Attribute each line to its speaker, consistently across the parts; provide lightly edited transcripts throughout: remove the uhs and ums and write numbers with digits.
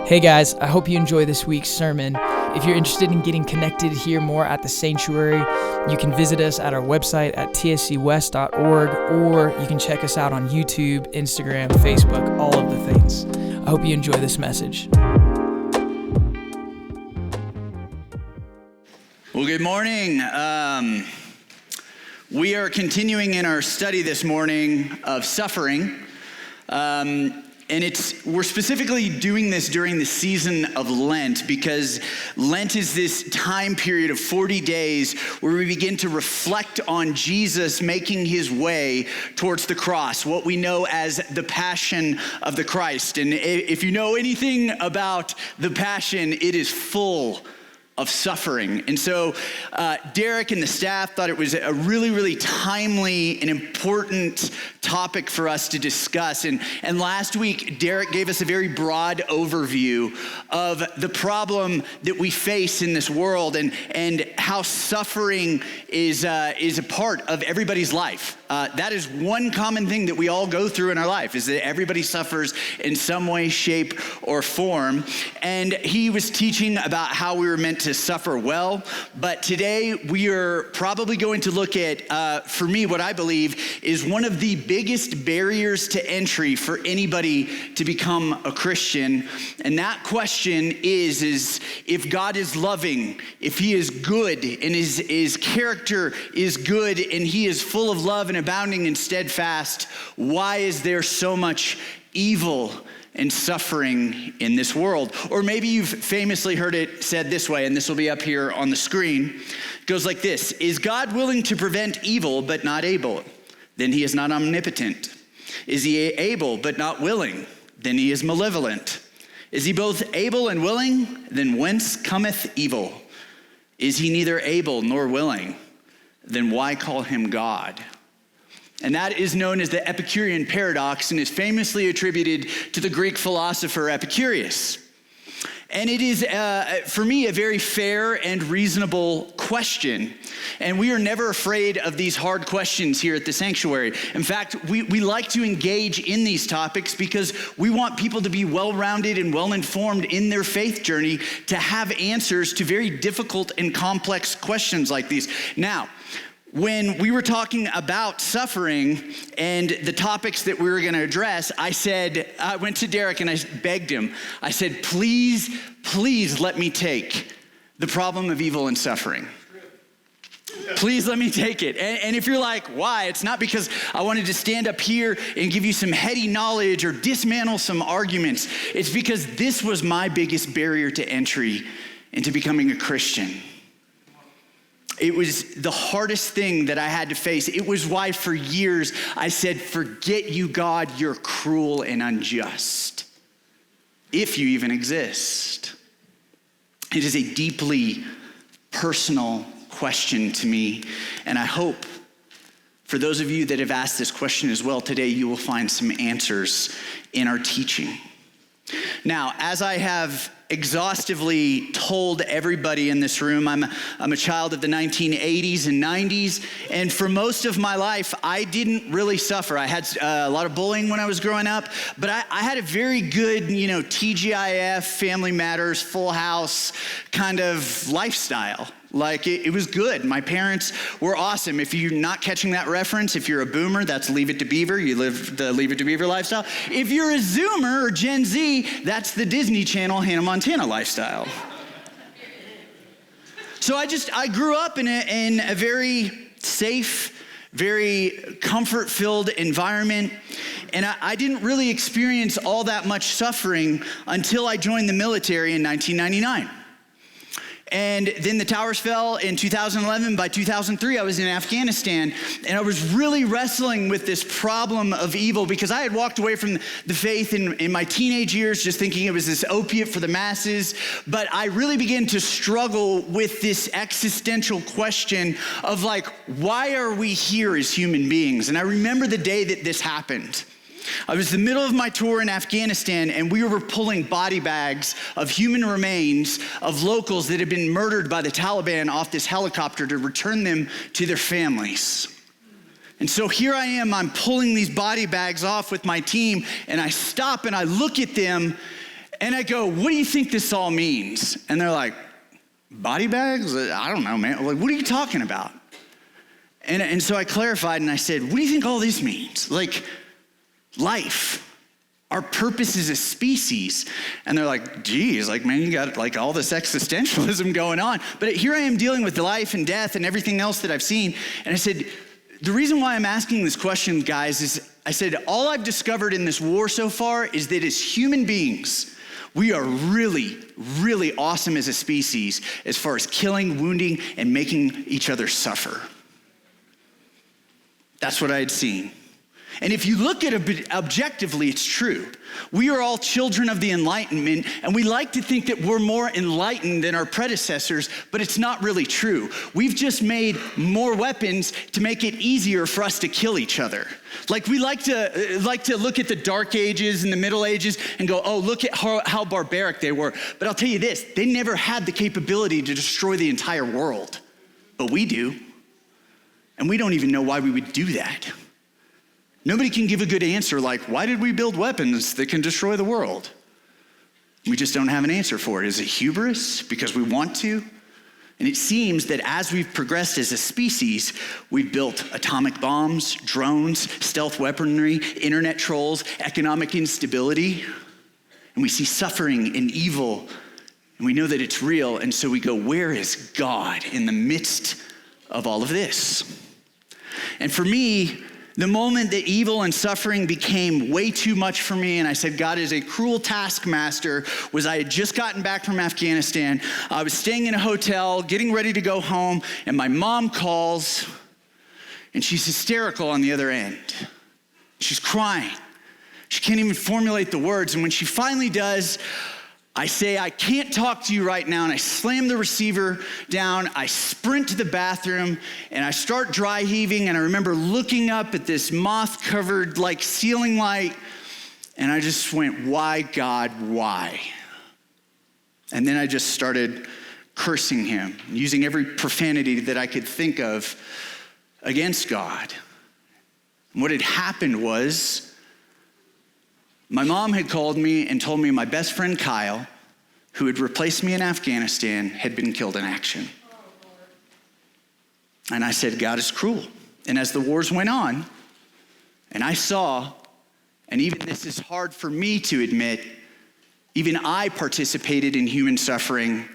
Speaker 1: Hey guys, I hope you enjoy this week's sermon. If you're interested in getting connected here more at the sanctuary, you can visit us at our website at tscwest.org, or you can check us out on YouTube, Instagram, Facebook, all of the things. I hope you enjoy this message.
Speaker 2: Well, good morning. We are continuing in our study this morning of suffering. We're specifically doing this during the season of Lent because Lent is this time period of 40 days where we begin to reflect on Jesus making his way towards the cross, what we know as the Passion of the Christ. And if you know anything about the Passion, it is full of suffering. And so Derek and the staff thought it was a really, really timely and important topic for us to discuss. And last week, Derek gave us a very broad overview of the problem that we face in this world and how suffering is a part of everybody's life. That is one common thing that we all go through in our life, is that everybody suffers in some way, shape, or form. And he was teaching about how we were meant to suffer well. But today we are probably going to look at, for me, what I believe is one of the biggest barriers to entry for anybody to become a Christian. And that question is if God is loving, if he is good, and his character is good, and he is full of love and abounding and steadfast, why is there so much evil and suffering in this world? Or maybe you've famously heard it said this way, and this will be up here on the screen. It goes like this: is God willing to prevent evil but not able? Then he is not omnipotent. Is he able but not willing? Then he is malevolent. Is he both able and willing? Then whence cometh evil? Is he neither able nor willing? Then why call him God? And that is known as the Epicurean paradox and is famously attributed to the Greek philosopher Epicurus. And it is, for me, a very fair and reasonable question. And we are never afraid of these hard questions here at the sanctuary. In fact, we like to engage in these topics because we want people to be well-rounded and well-informed in their faith journey to have answers to very difficult and complex questions like these. Now, when we were talking about suffering and the topics that we were going to address, I went to Derek and I begged him. I said, please let me take the problem of evil and suffering. Please let me take it. And if you're like, why? It's not because I wanted to stand up here and give you some heady knowledge or dismantle some arguments. It's because this was my biggest barrier to entry into becoming a Christian. It was the hardest thing that I had to face. It was why for years I said, forget you, God, you're cruel and unjust, if you even exist. It is a deeply personal question to me, and I hope for those of you that have asked this question as well today, you will find some answers in our teaching. Now, as I have exhaustively told everybody in this room, I'm a child of the 1980s and 90s, and for most of my life, I didn't really suffer. I had a lot of bullying when I was growing up, but I had a very good, TGIF, Family Matters, Full House kind of lifestyle. Like, it was good. My parents were awesome. If you're not catching that reference, if you're a boomer, that's Leave It to Beaver. You live the Leave It to Beaver lifestyle. If you're a Zoomer or Gen Z, that's the Disney Channel Hannah Montana lifestyle. So I grew up in a very safe, very comfort-filled environment. And I didn't really experience all that much suffering until I joined the military in 1999. And then the towers fell in 2011. By 2003, I was in Afghanistan, and I was really wrestling with this problem of evil because I had walked away from the faith in my teenage years, just thinking it was this opiate for the masses. But I really began to struggle with this existential question of why are we here as human beings? And I remember the day that this happened. I was in the middle of my tour in Afghanistan, and we were pulling body bags of human remains of locals that had been murdered by the Taliban off this helicopter to return them to their families. And so here I am, I'm pulling these body bags off with my team, and I stop and I look at them, And I go, what do you think this all means? And they're like, body bags? I don't know, man. Like, what are you talking about? And so I clarified and I said, what do you think all this means? Like, life. Our purpose as a species. And they're like, geez, like, man, you got like all this existentialism going on. But here I am dealing with life and death and everything else that I've seen. And I said, the reason why I'm asking this question, guys, is I said, all I've discovered in this war so far is that as human beings, we are really, really awesome as a species as far as killing, wounding, and making each other suffer. That's what I had seen. And if you look at it objectively, it's true. We are all children of the Enlightenment, and we like to think that we're more enlightened than our predecessors, but it's not really true. We've just made more weapons to make it easier for us to kill each other. Like we like to look at the Dark Ages and the Middle Ages and go, oh, look at how barbaric they were. But I'll tell you this, they never had the capability to destroy the entire world, but we do. And we don't even know why we would do that. Nobody can give a good answer like, why did we build weapons that can destroy the world? We just don't have an answer for it. Is it hubris because we want to? And it seems that as we've progressed as a species, we've built atomic bombs, drones, stealth weaponry, internet trolls, economic instability. And we see suffering and evil, and we know that it's real. And so we go, where is God in the midst of all of this? And for me, the moment that evil and suffering became way too much for me, and I said, God is a cruel taskmaster, was I had just gotten back from Afghanistan. I was staying in a hotel, getting ready to go home, and my mom calls, and she's hysterical on the other end. She's crying. She can't even formulate the words, and when she finally does, I say, I can't talk to you right now, and I slam the receiver down, I sprint to the bathroom, and I start dry heaving, and I remember looking up at this moth-covered like ceiling light, and I just went, why, God, why? And then I just started cursing him, using every profanity that I could think of against God. And what had happened was, my mom had called me and told me my best friend Kyle, who had replaced me in Afghanistan, had been killed in action. And I said, God is cruel. And as the wars went on, and I saw, and even this is hard for me to admit, even I participated in human suffering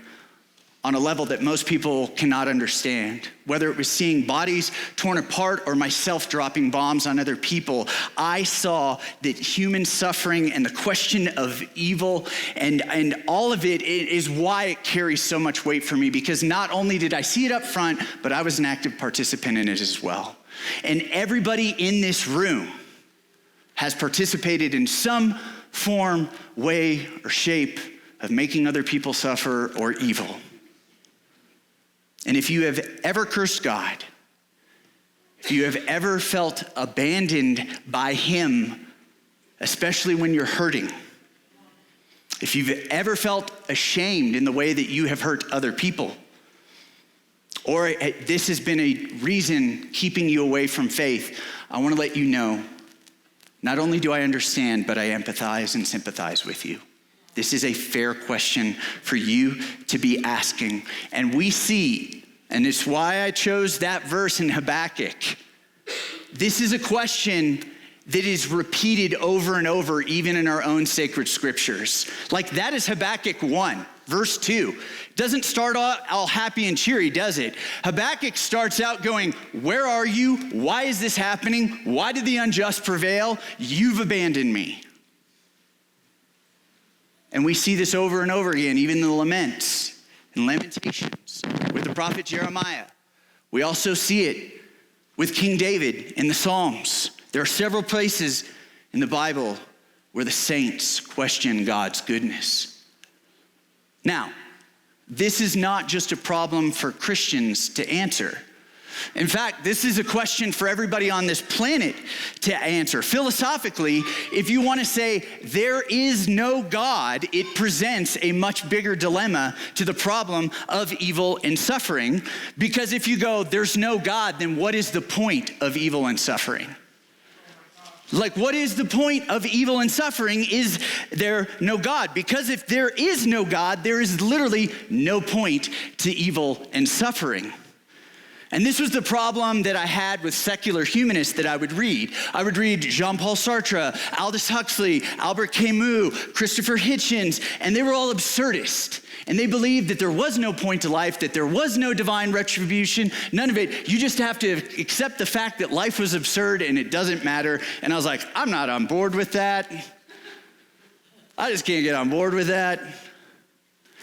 Speaker 2: on a level that most people cannot understand. Whether it was seeing bodies torn apart or myself dropping bombs on other people, I saw that human suffering and the question of evil and all of it is why it carries so much weight for me, because not only did I see it up front, but I was an active participant in it as well. And everybody in this room has participated in some form, way, or shape of making other people suffer or evil. And if you have ever cursed God, if you have ever felt abandoned by him, especially when you're hurting, if you've ever felt ashamed in the way that you have hurt other people, or this has been a reason keeping you away from faith, I want to let you know, not only do I understand, but I empathize and sympathize with you. This is a fair question for you to be asking. And we see, and it's why I chose that verse in Habakkuk. This is a question that is repeated over and over, even in our own sacred scriptures. Like that is Habakkuk 1, verse 2. It doesn't start all happy and cheery, does it? Habakkuk starts out going, where are you? Why is this happening? Why did the unjust prevail? You've abandoned me. And we see this over and over again, even in the laments and lamentations with the prophet Jeremiah. We also see it with King David in the Psalms. There are several places in the Bible where the saints question God's goodness. Now, this is not just a problem for Christians to answer. In fact, this is a question for everybody on this planet to answer. Philosophically, if you want to say there is no God, it presents a much bigger dilemma to the problem of evil and suffering. Because if you go, there's no God, then what is the point of evil and suffering? Like, what is the point of evil and suffering? Is there no God? Because if there is no God, there is literally no point to evil and suffering. And this was the problem that I had with secular humanists that I would read. I would read Jean-Paul Sartre, Aldous Huxley, Albert Camus, Christopher Hitchens, and they were all absurdist. And they believed that there was no point to life, that there was no divine retribution, none of it. You just have to accept the fact that life was absurd and it doesn't matter. And I was like, I'm not on board with that. I just can't get on board with that.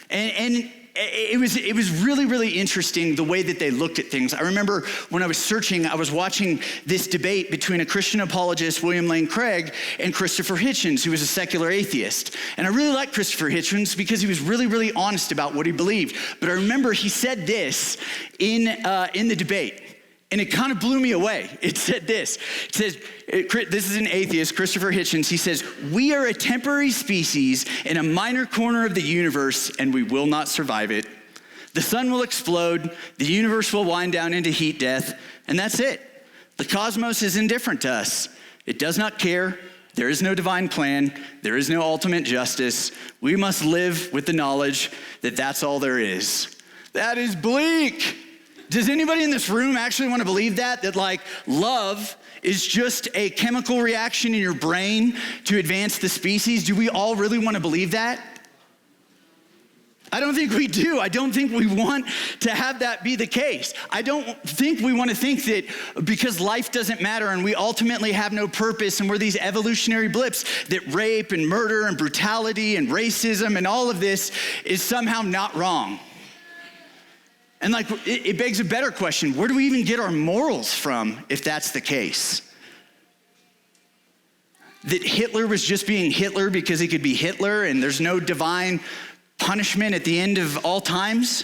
Speaker 2: And it was really, really interesting the way that they looked at things. I remember when I was searching, I was watching this debate between a Christian apologist, William Lane Craig, and Christopher Hitchens, who was a secular atheist. And I really liked Christopher Hitchens because he was really, really honest about what he believed. But I remember he said this in the debate. And it kind of blew me away. It said this. It says, this is an atheist, Christopher Hitchens. He says, "We are a temporary species in a minor corner of the universe, and we will not survive it. The sun will explode, the universe will wind down into heat death, and that's it. The cosmos is indifferent to us. It does not care. There is no divine plan. There is no ultimate justice. We must live with the knowledge that that's all there is." That is bleak. Does anybody in this room actually want to believe that? That like love is just a chemical reaction in your brain to advance the species? Do we all really want to believe that? I don't think we do. I don't think we want to have that be the case. I don't think we want to think that because life doesn't matter and we ultimately have no purpose and we're these evolutionary blips, that rape and murder and brutality and racism and all of this is somehow not wrong. And like, it begs a better question. Where do we even get our morals from if that's the case? That Hitler was just being Hitler because he could be Hitler and there's no divine punishment at the end of all times?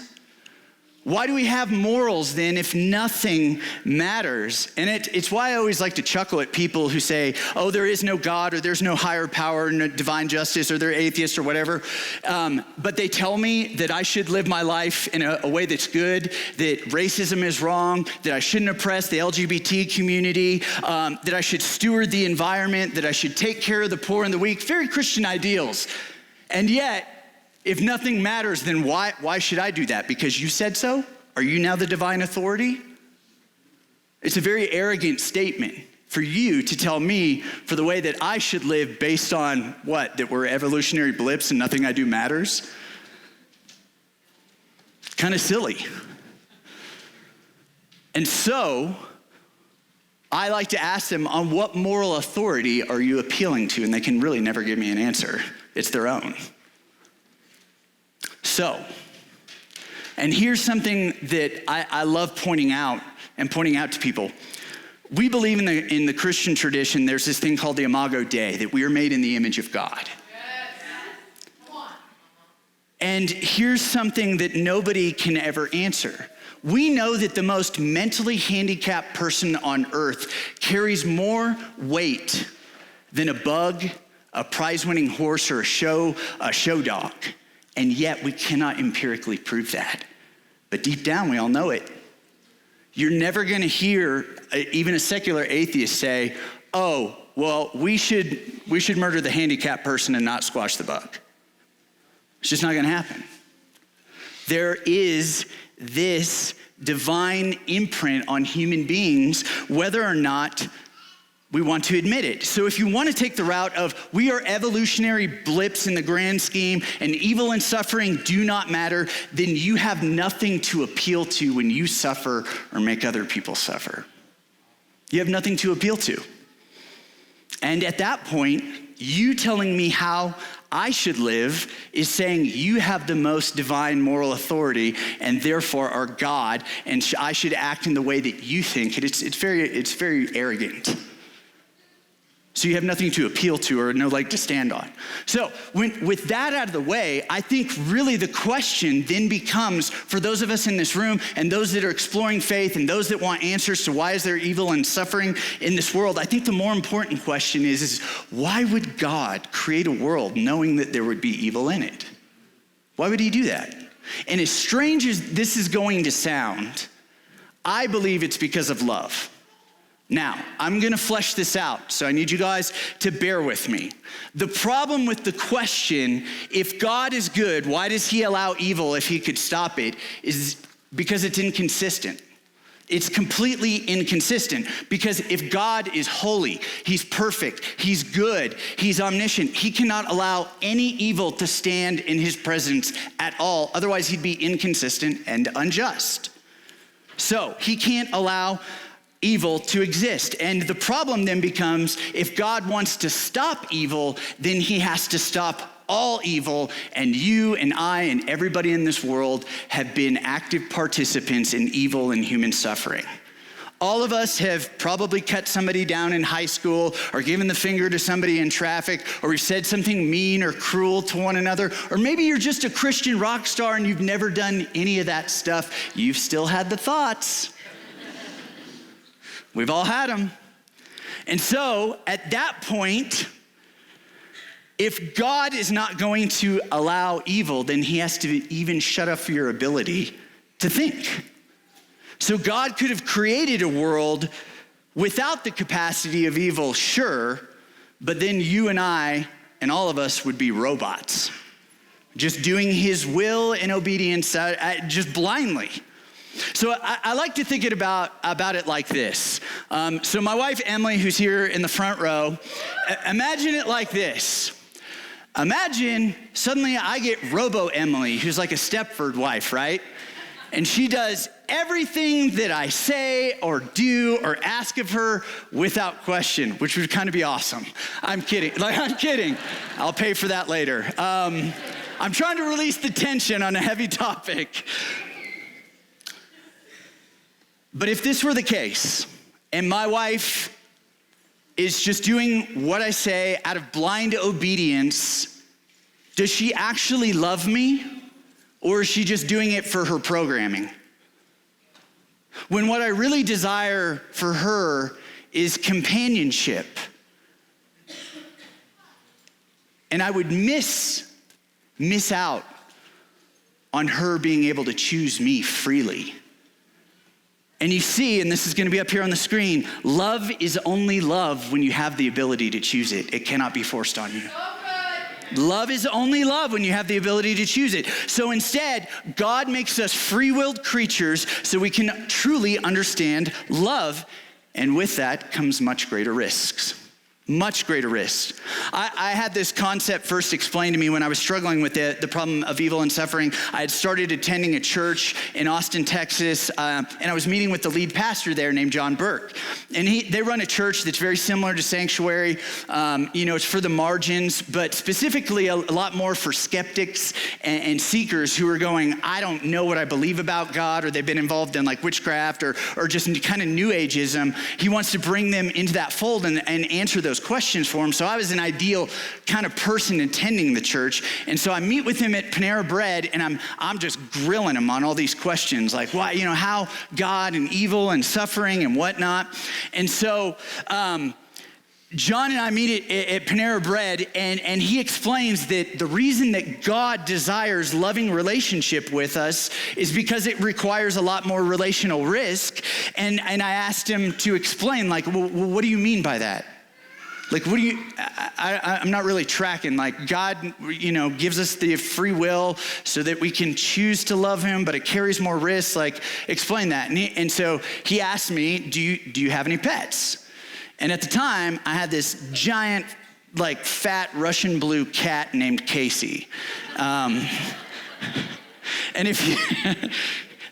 Speaker 2: Why do we have morals then if nothing matters? And it's why I always like to chuckle at people who say, oh, there is no God or there's no higher power, no divine justice, or they're atheists or whatever. But they tell me that I should live my life in a way that's good, that racism is wrong, that I shouldn't oppress the LGBT community, that I should steward the environment, that I should take care of the poor and the weak. Very Christian ideals. And yet, if nothing matters, then why should I do that? Because you said so? Are you now the divine authority? It's a very arrogant statement for you to tell me for the way that I should live based on what? That we're evolutionary blips and nothing I do matters? Kind of silly. And so, I like to ask them, on what moral authority are you appealing to? And they can really never give me an answer. It's their own. So, and here's something that I love pointing out to people. We believe in the Christian tradition, there's this thing called the Imago Dei, that we are made in the image of God. Yes. Come on. And here's something that nobody can ever answer. We know that the most mentally handicapped person on earth carries more weight than a bug, a prize-winning horse, or a show dog. And yet we cannot empirically prove that. But deep down, we all know it. You're never gonna hear even a secular atheist say, oh, well, we should murder the handicapped person and not squash the bug. It's just not gonna happen. There is this divine imprint on human beings, whether or not we want to admit it. So if you want to take the route of we are evolutionary blips in the grand scheme and evil and suffering do not matter, then you have nothing to appeal to when you suffer or make other people suffer. You have nothing to appeal to. And at that point, you telling me how I should live is saying you have the most divine moral authority and therefore are God, and I should act in the way that you think. It's very arrogant. So you have nothing to appeal to or no leg to stand on. So with that out of the way, I think really the question then becomes for those of us in this room and those that are exploring faith and those that want answers to why is there evil and suffering in this world, I think the more important question is why would God create a world knowing that there would be evil in it? Why would he do that? And as strange as this is going to sound, I believe it's because of love. Now, I'm gonna flesh this out, so I need you guys to bear with me. The problem with the question, if God is good, why does he allow evil if he could stop it, is because it's inconsistent. It's completely inconsistent, because if God is holy, he's perfect, he's good, he's omniscient, he cannot allow any evil to stand in his presence at all. Otherwise, he'd be inconsistent and unjust. So he can't allow evil to exist. And the problem then becomes, if God wants to stop evil, then he has to stop all evil, and you and I and everybody in this world have been active participants in evil and human suffering. All of us have probably cut somebody down in high school, or given the finger to somebody in traffic, or we've said something mean or cruel to one another, or maybe you're just a Christian rock star and you've never done any of that stuff. You've still had the thoughts. We've all had them. And so at that point, if God is not going to allow evil, then he has to even shut off your ability to think. So God could have created a world without the capacity of evil, sure, but then you and I and all of us would be robots, just doing his will and obedience just blindly. So I like to think about it like this. So my wife, Emily, who's here in the front row, imagine it like this. Imagine suddenly I get Robo-Emily, who's like a Stepford wife, right? And she does everything that I say or do or ask of her without question, which would kind of be awesome. I'm kidding. I'm kidding. I'll pay for that later. I'm trying to release the tension on a heavy topic. But if this were the case, and my wife is just doing what I say out of blind obedience, does she actually love me, or is she just doing it for her programming? When what I really desire for her is companionship, and I would miss out on her being able to choose me freely. And you see, and this is going to be up here on the screen, love is only love when you have the ability to choose it. It cannot be forced on you. Love is only love when you have the ability to choose it. So instead, God makes us free-willed creatures so we can truly understand love. And with that comes much greater risks. Much greater risks. I had this concept first explained to me when I was struggling with the problem of evil and suffering. I had started attending a church in Austin, Texas, and I was meeting with the lead pastor there named John Burke. And they run a church that's very similar to Sanctuary. It's for the margins, but specifically a lot more for skeptics and seekers who are going, I don't know what I believe about God, or they've been involved in like witchcraft or just kind of new ageism. He wants to bring them into that fold and answer those questions for him. So I was an ideal kind of person attending the church. And so I meet with him at Panera Bread, and I'm just grilling him on all these questions, like why, how God and evil and suffering and whatnot. And so John and I meet at Panera Bread, and he explains that the reason that God desires loving relationship with us is because it requires a lot more relational risk. And I asked him to explain, like, well, what do you mean by that? Like, what do you, I'm not really tracking. Like, God, gives us the free will so that we can choose to love him, but it carries more risks. Like, explain that. And so he asked me, do you have any pets? And at the time, I had this giant, like, fat Russian blue cat named Casey. And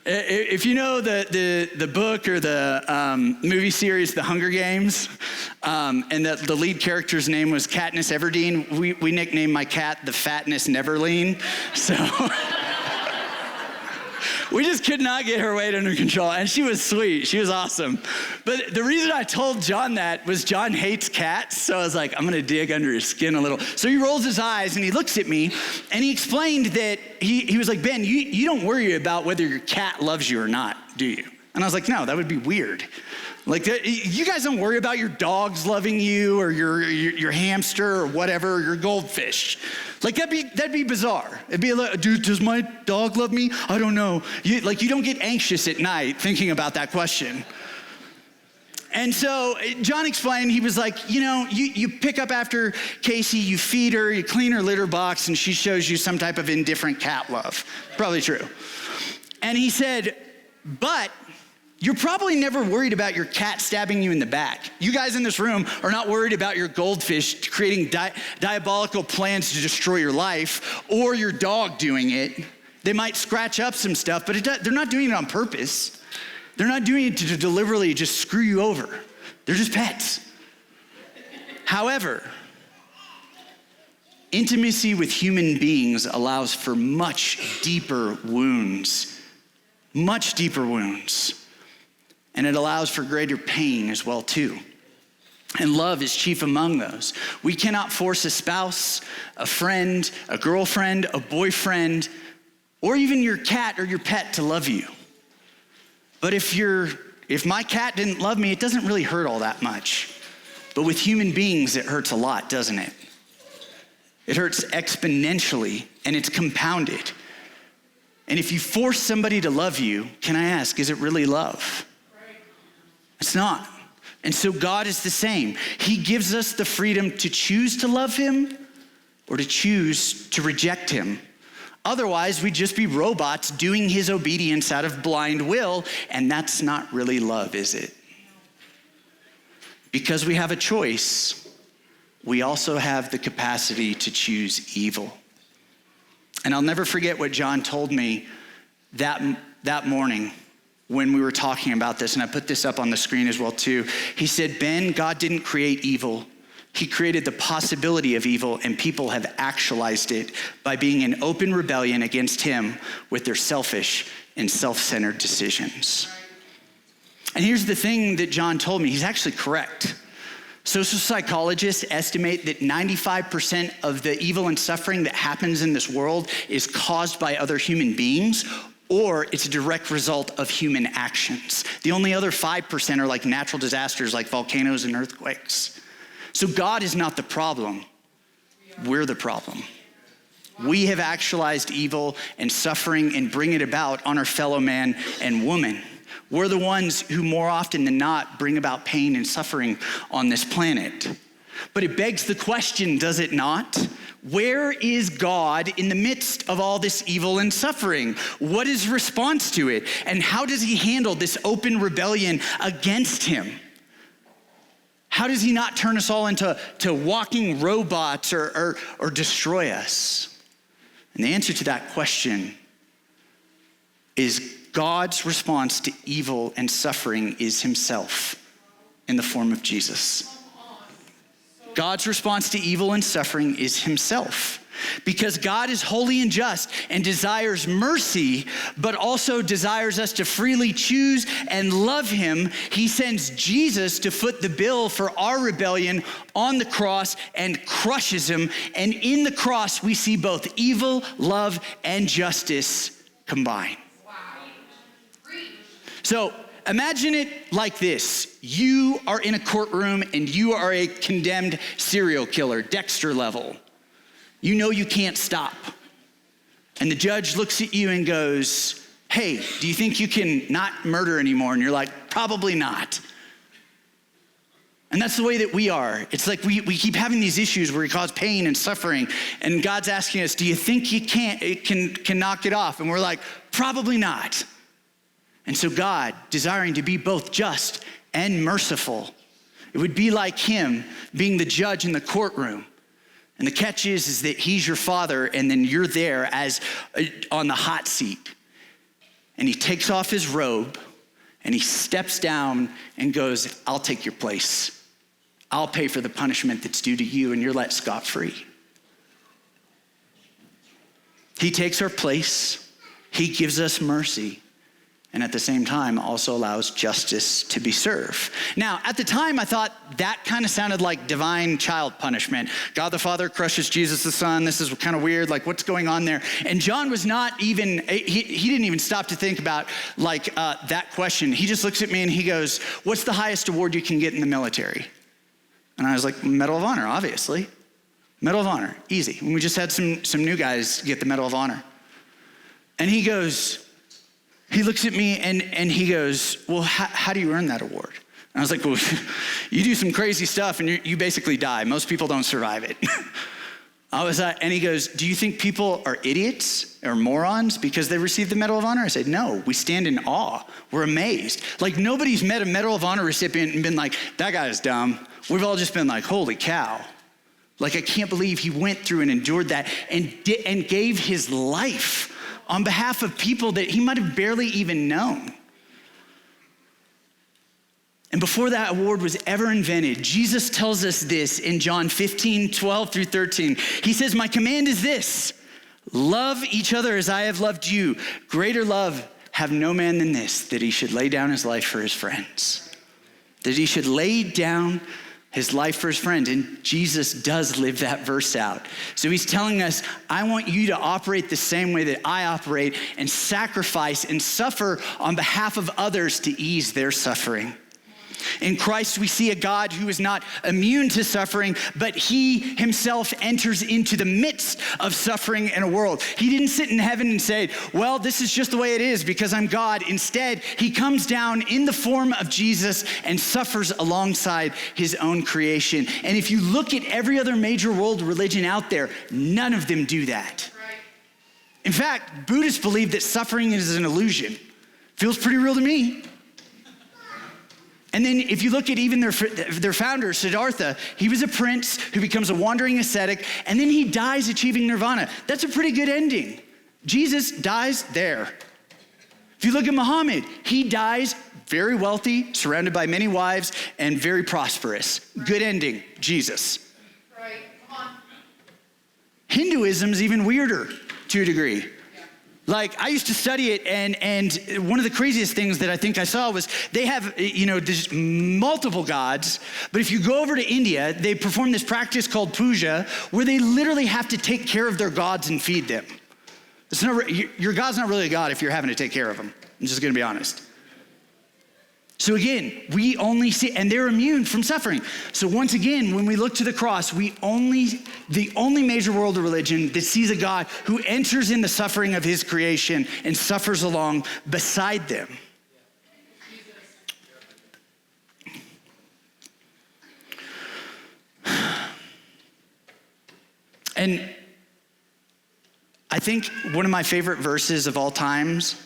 Speaker 2: if you know the book or the movie series, The Hunger Games, and the lead character's name was Katniss Everdeen, we nicknamed my cat the Fatness Neverleen. So we just could not get her weight under control. And she was sweet. She was awesome. But the reason I told John that was John hates cats. So I was like, I'm going to dig under his skin a little. So he rolls his eyes and he looks at me and he explained that he was like, Ben, you don't worry about whether your cat loves you or not, do you? And I was like, no, that would be weird. Like, you guys don't worry about your dogs loving you or your hamster or whatever, or your goldfish. Like, that'd be bizarre. It'd be like, dude, does my dog love me? I don't know. You don't get anxious at night thinking about that question. And so John explained, he was like, you pick up after Casey, you feed her, you clean her litter box, and she shows you some type of indifferent cat love. Probably true. And he said, but you're probably never worried about your cat stabbing you in the back. You guys in this room are not worried about your goldfish creating diabolical plans to destroy your life, or your dog doing it. They might scratch up some stuff, but they're not doing it on purpose. They're not doing it to deliberately just screw you over. They're just pets. However, intimacy with human beings allows for much deeper wounds. Much deeper wounds. And it allows for greater pain as well too. And love is chief among those. We cannot force a spouse, a friend, a girlfriend, a boyfriend, or even your cat or your pet to love you. But if my cat didn't love me, it doesn't really hurt all that much. But with human beings, it hurts a lot, doesn't it? It hurts exponentially, and it's compounded. And if you force somebody to love you, can I ask, is it really love? It's not. And so God is the same. He gives us the freedom to choose to love him or to choose to reject him. Otherwise, we'd just be robots doing his obedience out of blind will, and that's not really love, is it? Because we have a choice, we also have the capacity to choose evil. And I'll never forget what John told me that morning when we were talking about this, and I put this up on the screen as well too. He said, Ben, God didn't create evil. He created the possibility of evil, and people have actualized it by being in open rebellion against him with their selfish and self-centered decisions. And here's the thing that John told me. He's actually correct. Social psychologists estimate that 95% of the evil and suffering that happens in this world is caused by other human beings, or it's a direct result of human actions. The only other 5% are like natural disasters like volcanoes and earthquakes. So God is not the problem. We're the problem. We have actualized evil and suffering and bring it about on our fellow man and woman. We're the ones who more often than not bring about pain and suffering on this planet. But it begs the question, does it not? Where is God in the midst of all this evil and suffering? What is response to it? And how does he handle this open rebellion against him? How does he not turn us all into walking robots or destroy us? And the answer to that question is God's response to evil and suffering is himself in the form of Jesus. God's response to evil and suffering is himself. Because God is holy and just and desires mercy, but also desires us to freely choose and love him, he sends Jesus to foot the bill for our rebellion on the cross and crushes him. And in the cross, we see both evil, love, and justice combined. So imagine it like this. You are in a courtroom and you are a condemned serial killer, Dexter level. You know you can't stop. And the judge looks at you and goes, hey, do you think you can not murder anymore? And you're like, probably not. And that's the way that we are. It's like we keep having these issues where we cause pain and suffering. And God's asking us, do you think you can knock it off? And we're like, probably not. And so God, desiring to be both just and merciful, it would be like him being the judge in the courtroom. And the catch is that he's your father, and then you're there as on the hot seat. And he takes off his robe, and he steps down and goes, I'll take your place. I'll pay for the punishment that's due to you, and you're let scot-free. He takes our place. He gives us mercy. And at the same time also allows justice to be served. Now, at the time, I thought that kind of sounded like divine child punishment. God the Father crushes Jesus the Son. This is kind of weird, like what's going on there? And John was not even, he didn't even stop to think about like that question. He just looks at me and he goes, what's the highest award you can get in the military? And I was like, Medal of Honor, obviously. Medal of Honor, easy. And we just had some new guys get the Medal of Honor. And he goes, he looks at me and he goes, well, how do you earn that award? And I was like, well, you do some crazy stuff and you basically die. Most people don't survive it. And he goes, do you think people are idiots or morons because they received the Medal of Honor? I said, no, we stand in awe. We're amazed. Like, nobody's met a Medal of Honor recipient and been like, that guy is dumb. We've all just been like, holy cow. Like, I can't believe he went through and endured that and gave his life on behalf of people that he might have barely even known. And before that award was ever invented, Jesus tells us this in John 15, 12 through 13. He says, my command is this, love each other as I have loved you. Greater love have no man than this, that he should lay down his life for his friends. That he should lay down his life for his friends. And Jesus does live that verse out. So he's telling us, I want you to operate the same way that I operate and sacrifice and suffer on behalf of others to ease their suffering. In Christ, we see a God who is not immune to suffering, but he himself enters into the midst of suffering in a world. He didn't sit in heaven and say, well, this is just the way it is because I'm God. Instead, he comes down in the form of Jesus and suffers alongside his own creation. And if you look at every other major world religion out there, none of them do that. Right. In fact, Buddhists believe that suffering is an illusion. Feels pretty real to me. And then if you look at even their founder, Siddhartha, he was a prince who becomes a wandering ascetic, and then he dies achieving nirvana. That's a pretty good ending. Jesus dies there. If you look at Muhammad, he dies very wealthy, surrounded by many wives, and very prosperous. Good ending, Jesus.
Speaker 3: Right, come on.
Speaker 2: Hinduism's even weirder to a degree. Like, I used to study it, and one of the craziest things that I think I saw was they have, there's multiple gods, but if you go over to India, they perform this practice called puja, where they literally have to take care of their gods and feed them. Your God's not really a god if you're having to take care of them. I'm just gonna be honest. So again, we only see, and they're immune from suffering. So once again, when we look to the cross, the only major world religion that sees a God who enters in the suffering of his creation and suffers along beside them. And I think one of my favorite verses of all times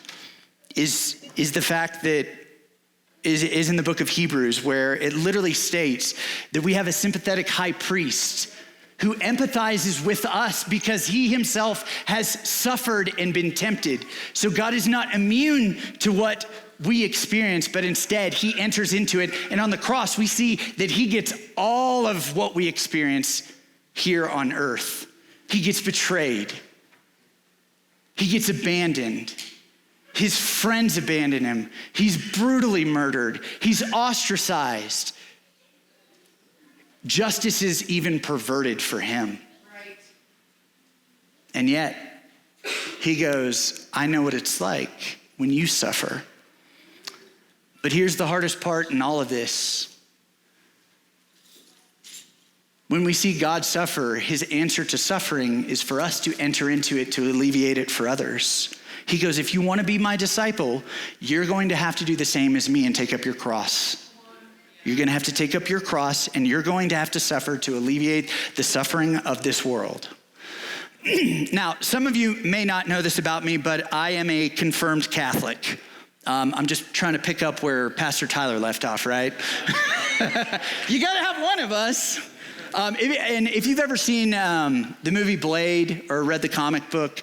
Speaker 2: is the fact that is in the book of Hebrews, where it literally states that we have a sympathetic high priest who empathizes with us because he himself has suffered and been tempted. So God is not immune to what we experience, but instead he enters into it. And on the cross, we see that he gets all of what we experience here on earth. He gets betrayed. He gets abandoned. His friends abandon him. He's brutally murdered. He's ostracized. Justice is even perverted for him.
Speaker 3: Right.
Speaker 2: And yet, he goes, I know what it's like when you suffer. But here's the hardest part in all of this. When we see God suffer, his answer to suffering is for us to enter into it to alleviate it for others. He goes, if you want to be my disciple, you're going to have to do the same as me and take up your cross. You're going to have to take up your cross, and you're going to have to suffer to alleviate the suffering of this world. Now, some of you may not know this about me, but I am a confirmed Catholic. I'm just trying to pick up where Pastor Tyler left off, right? You got to have one of us. If you've ever seen the movie Blade or read the comic book,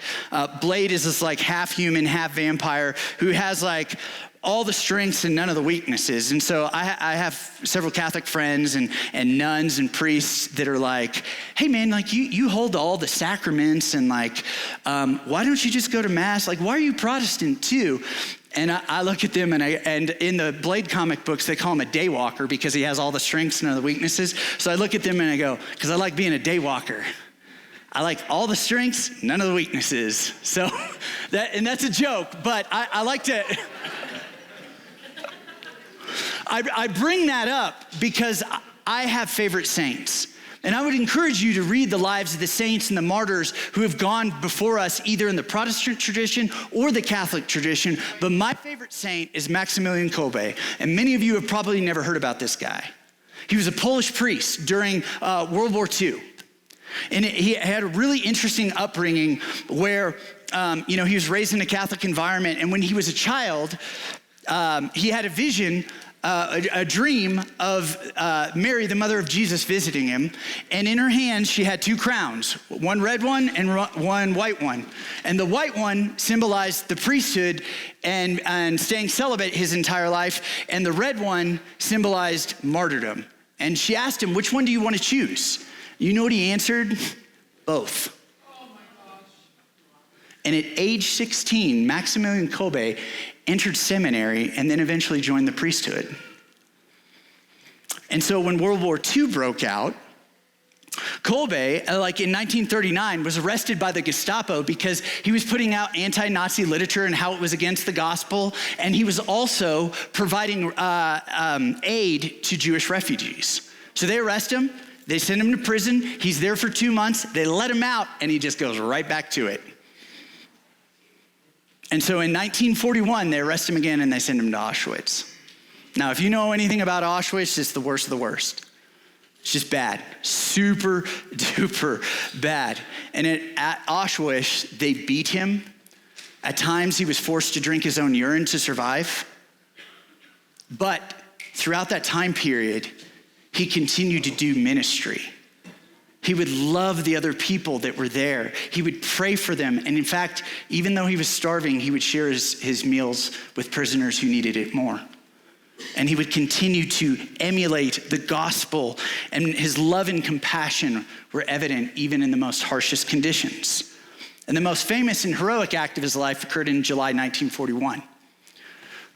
Speaker 2: Blade is this like half human, half vampire who has like all the strengths and none of the weaknesses. And so I have several Catholic friends and nuns and priests that are like, hey man, like you hold all the sacraments and like, why don't you just go to mass? Like, why are you Protestant too? And I look at them and in the Blade comic books, they call him a daywalker because he has all the strengths and all the weaknesses. So I look at them and I go, because I like being a daywalker. I like all the strengths, none of the weaknesses. So that's a joke, but I like to, I bring that up because I have favorite saints. And I would encourage you to read the lives of the saints and the martyrs who have gone before us, either in the Protestant tradition or the Catholic tradition. But my favorite saint is Maximilian Kolbe. And many of you have probably never heard about this guy. He was a Polish priest during World War II. And he had a really interesting upbringing where, he was raised in a Catholic environment. And when he was a child, he had a vision, a dream of Mary, the mother of Jesus, visiting him. And in her hands, she had two crowns, one red one and one white one. And the white one symbolized the priesthood and staying celibate his entire life. And the red one symbolized martyrdom. And she asked him, which one do you want to choose? You know what he answered? Both. Oh my gosh. And at age 16, Maximilian Kolbe entered seminary and then eventually joined the priesthood. And so when World War II broke out, Kolbe, like in 1939, was arrested by the Gestapo because he was putting out anti-Nazi literature and how it was against the gospel. And he was also providing aid to Jewish refugees. So they arrest him, they send him to prison. He's there for 2 months. They let him out and he just goes right back to it. And so in 1941, they arrest him again and they send him to Auschwitz. Now, if you know anything about Auschwitz, it's the worst of the worst. It's just bad, super duper bad. And at Auschwitz, they beat him. At times, he was forced to drink his own urine to survive. But throughout that time period, he continued to do ministry. He would love the other people that were there. He would pray for them. And in fact, even though he was starving, he would share his meals with prisoners who needed it more. And he would continue to emulate the gospel, and his love and compassion were evident even in the most harshest conditions. And the most famous and heroic act of his life occurred in July 1941.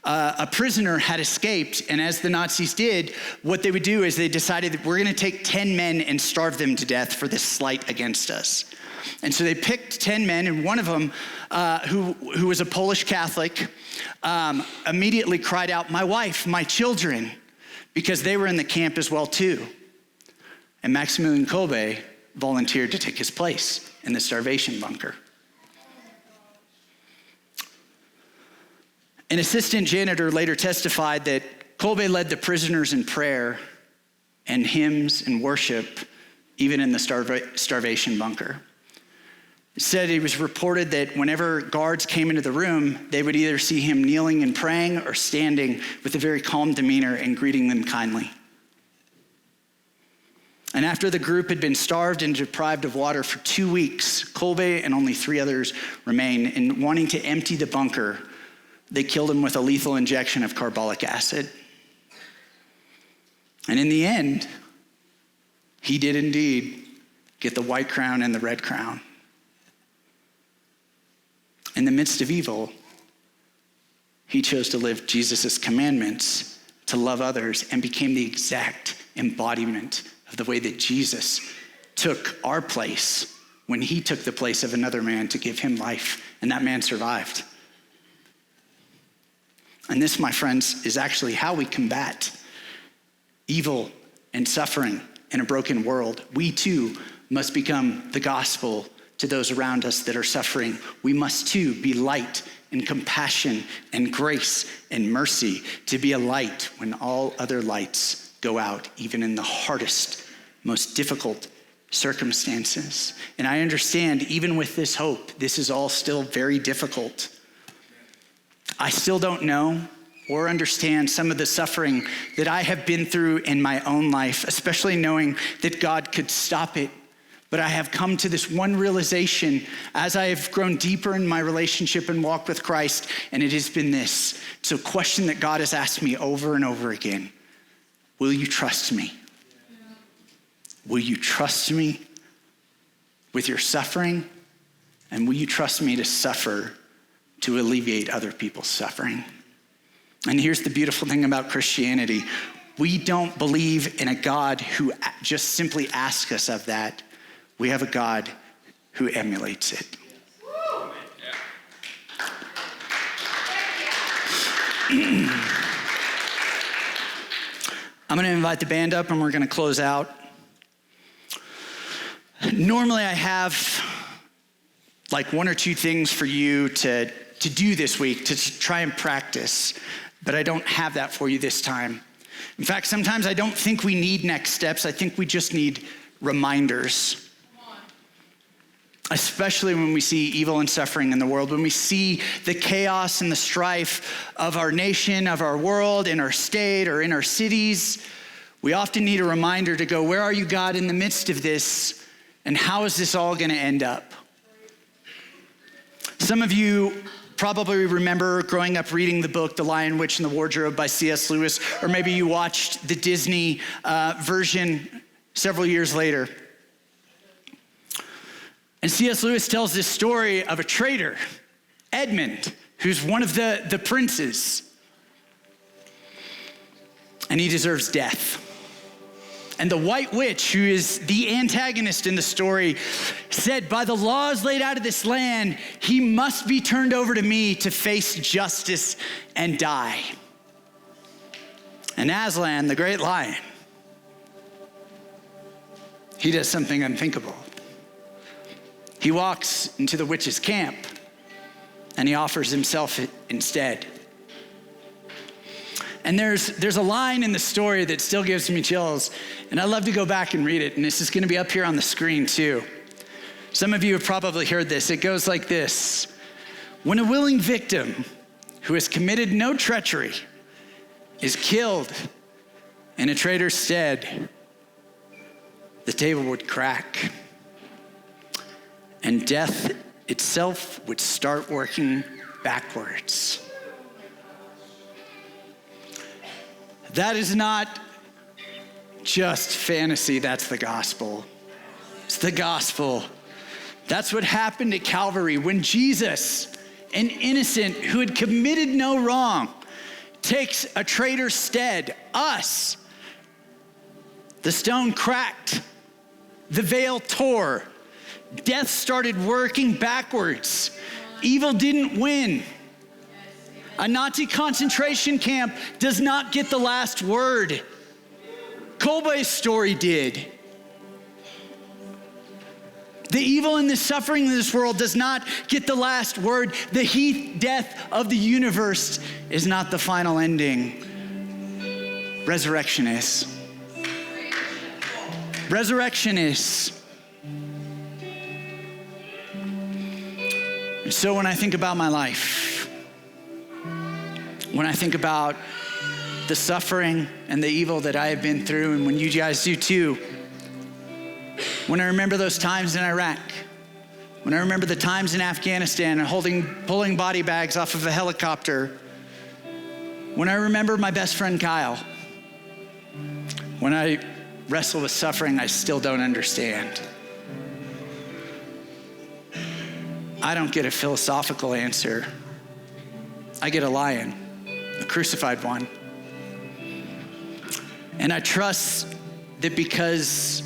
Speaker 2: A prisoner had escaped, and as the Nazis did, what they would do is they decided that we're going to take 10 men and starve them to death for this slight against us. And so they picked 10 men, and one of them, who was a Polish Catholic, immediately cried out, "My wife, my children," because they were in the camp as well too. And Maximilian Kolbe volunteered to take his place in the starvation bunker. An assistant janitor later testified that Kolbe led the prisoners in prayer and hymns and worship, even in the starvation bunker. It said it was reported that whenever guards came into the room, they would either see him kneeling and praying or standing with a very calm demeanor and greeting them kindly. And after the group had been starved and deprived of water for 2 weeks, Kolbe and only 3 others remained. And wanting to empty the bunker, they killed him with a lethal injection of carbolic acid. And in the end, he did indeed get the white crown and the red crown. In the midst of evil, he chose to live Jesus' commandments, to love others, and became the exact embodiment of the way that Jesus took our place when he took the place of another man to give him life, and that man survived. And this, my friends, is actually how we combat evil and suffering in a broken world. We too must become the gospel to those around us that are suffering. We must too be light and compassion and grace and mercy, to be a light when all other lights go out, even in the hardest, most difficult circumstances. And I understand, even with this hope, this is all still very difficult. I still don't know or understand some of the suffering that I have been through in my own life, especially knowing that God could stop it. But I have come to this one realization as I have grown deeper in my relationship and walk with Christ, and it has been this. It's a question that God has asked me over and over again. Will you trust me? Will you trust me with your suffering? And will you trust me to suffer to alleviate other people's suffering? And here's the beautiful thing about Christianity. We don't believe in a God who just simply asks us of that. We have a God who emulates it. I'm going to invite the band up and we're going to close out. Normally I have like one or two things for you to do this week, to try and practice, but I don't have that for you this time. In fact, sometimes I don't think we need next steps. I think we just need reminders. Especially when we see evil and suffering in the world, when we see the chaos and the strife of our nation, of our world, in our state, or in our cities, we often need a reminder to go, where are you, God, in the midst of this? And how is this all going to end up? Some of you probably remember growing up reading the book, The Lion, Witch, and the Wardrobe by C.S. Lewis, or maybe you watched the Disney version several years later. And C.S. Lewis tells this story of a traitor, Edmund, who's one of the princes. And he deserves death. And the White Witch, who is the antagonist in the story, said, by the laws laid out of this land, he must be turned over to me to face justice and die. And Aslan, the great lion, he does something unthinkable. He walks into the witch's camp and he offers himself instead. And there's a line in the story that still gives me chills, and I love to go back and read it, and this is going to be up here on the screen too. Some of you have probably heard this. It goes like this: when a willing victim who has committed no treachery is killed in a traitor's stead, the table would crack, and death itself would start working backwards. That is not just fantasy, that's the gospel. It's the gospel. That's what happened at Calvary when Jesus, an innocent who had committed no wrong, takes a traitor's stead, us. The stone cracked, the veil tore, death started working backwards. Evil didn't win. A Nazi concentration camp does not get the last word. Kolbe's story did. The evil and the suffering in this world does not get the last word. The death of the universe is not the final ending. Resurrection is. Resurrection is. And so when I think about my life, when I think about the suffering and the evil that I have been through, and when you guys do too, when I remember those times in Iraq, when I remember the times in Afghanistan and pulling body bags off of a helicopter, when I remember my best friend Kyle, when I wrestle with suffering I still don't understand, I don't get a philosophical answer. I get a lion, a crucified one. And I trust that because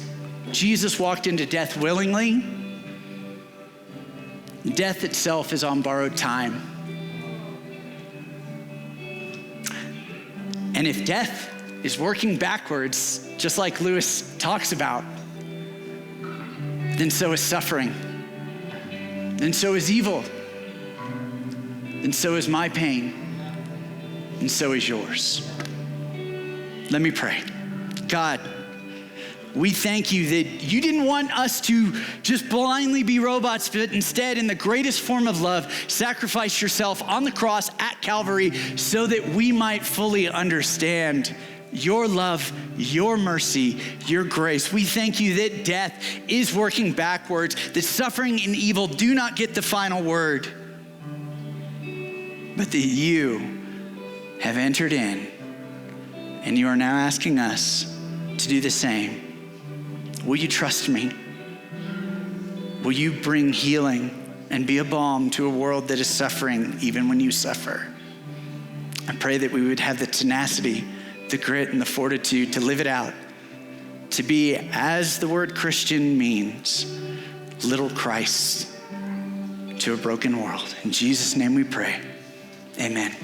Speaker 2: Jesus walked into death willingly, death itself is on borrowed time. And if death is working backwards, just like Lewis talks about, then so is suffering. Then so is evil. Then so is my pain. And so is yours. Let me pray. God, we thank you that you didn't want us to just blindly be robots, but instead, in the greatest form of love, sacrifice yourself on the cross at Calvary so that we might fully understand your love, your mercy, your grace. We thank you that death is working backwards, that suffering and evil do not get the final word, but that you have entered in, and you are now asking us to do the same. Will you trust me? Will you bring healing and be a balm to a world that is suffering even when you suffer? I pray that we would have the tenacity, the grit, and the fortitude to live it out, to be, as the word Christian means, little Christ to a broken world. In Jesus' name we pray, amen.